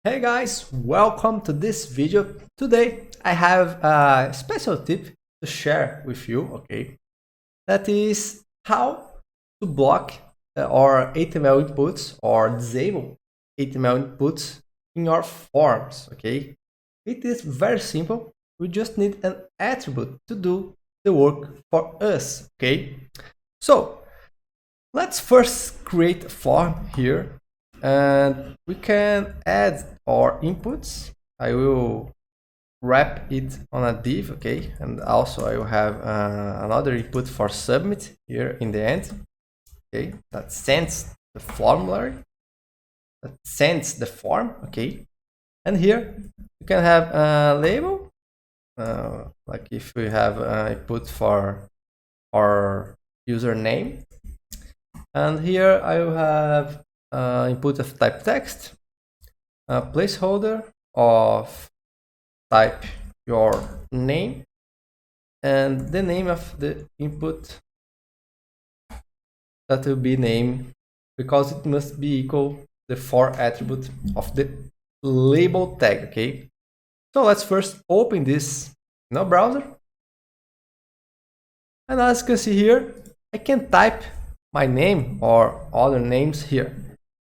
Hey guys, welcome to this video. Today I have a special tip to share with you, okay? That is how to block or HTML inputs or disable HTML inputs in your forms, okay? It is very simple. We just need an attribute to do the work for us, okay? So let's first create a form here and we can add our inputs. I will wrap it on a div, okay? And also I will have another input for submit here in the end, okay? That sends the formulary, that sends the form, okay? And here you can have a label, like if we have input for our username. And here I will have input of type text, a placeholder of type your name, and the name of the input that will be name, because it must be equal the for attribute of the label tag, okay? So let's first open this in our browser. And as you can see here, I can type my name or other names here.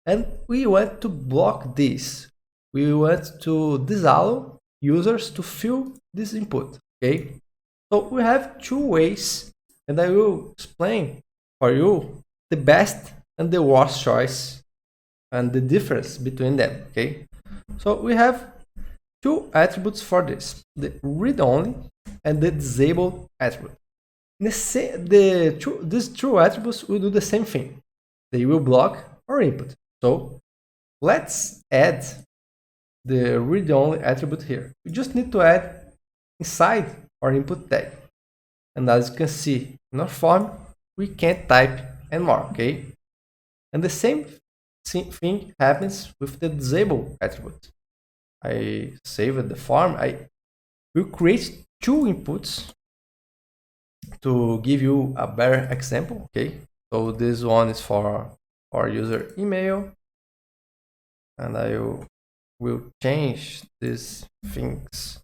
And we want to block this. We want to disallow users to fill this input, okay? So we have two ways, and I will explain for you the best and the worst choice and the difference between them, okay? So we have two attributes for this, the read-only and the disabled attribute. These two attributes will do the same thing. They will block our input. So let's add the read-only attribute here. We just need to add inside our input tag. And as you can see in our form, we can't type anymore, okay? And the same thing happens with the disable attribute. I saved the form. I will create two inputs to give you a better example, okay? So this one is for our user email, and I will change these things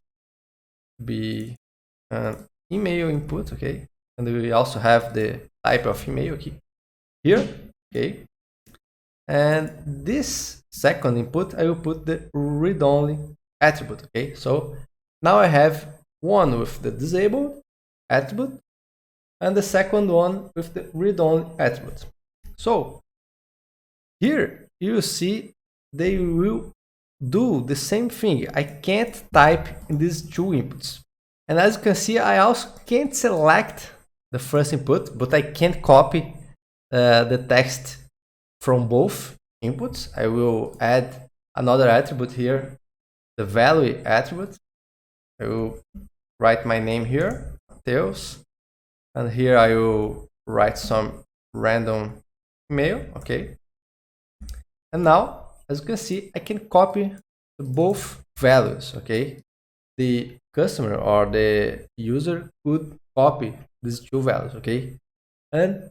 to be an email input, okay? And we also have the type of email here, okay? And this second input, I will put the read-only attribute, okay? So now I have one with the disabled attribute and the second one with the read-only attribute. So here you see they will do the same thing. I can't type in these two inputs. And as you can see, I also can't select the first input, but I can't copy the text from both inputs. I will add another attribute here, the value attribute. I will write my name here, Mateus, and here I will write some random email, okay? And now, as you can see, I can copy both values, okay? The customer or the user could copy these two values, okay? And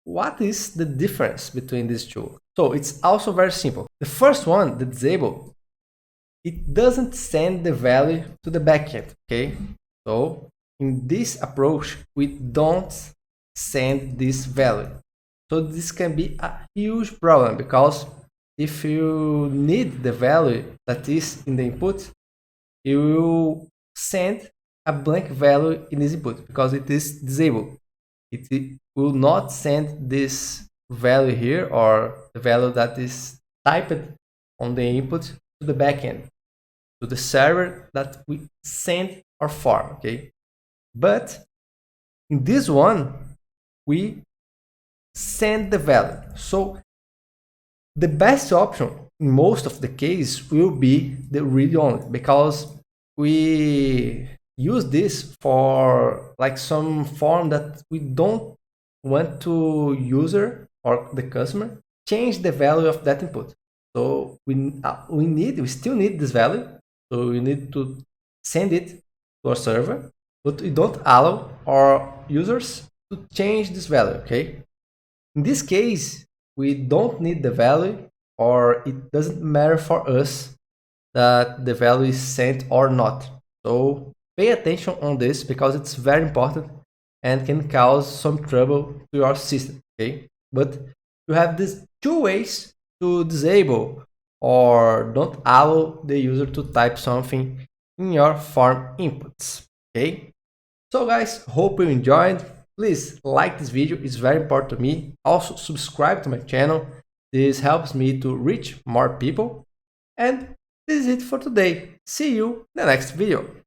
what is the difference between these two? So it's also very simple. The first one, the disable, it doesn't send the value to the backend, okay? So in this approach, we don't send this value. So this can be a huge problem, because if you need the value that is in the input, you will send a blank value in this input because it is disabled. It will not send this value here or the value that is typed on the input to the backend, to the server that we send our form, okay? But in this one, we send the value. So the best option in most of the case will be the read-only, because we use this for like some form that we don't want to user or the customer change the value of that input. So we still need this value. So we need to send it to our server, but we don't allow our users to change this value, okay? In this case, we don't need the value or it doesn't matter for us that the value is sent or not. So pay attention on this because it's very important and can cause some trouble to your system, okay? But you have these two ways to disable or don't allow the user to type something in your form inputs, okay? So guys, hope you enjoyed. Please like this video, it's very important to me. Also subscribe to my channel. This helps me to reach more people. And this is it for today. See you in the next video.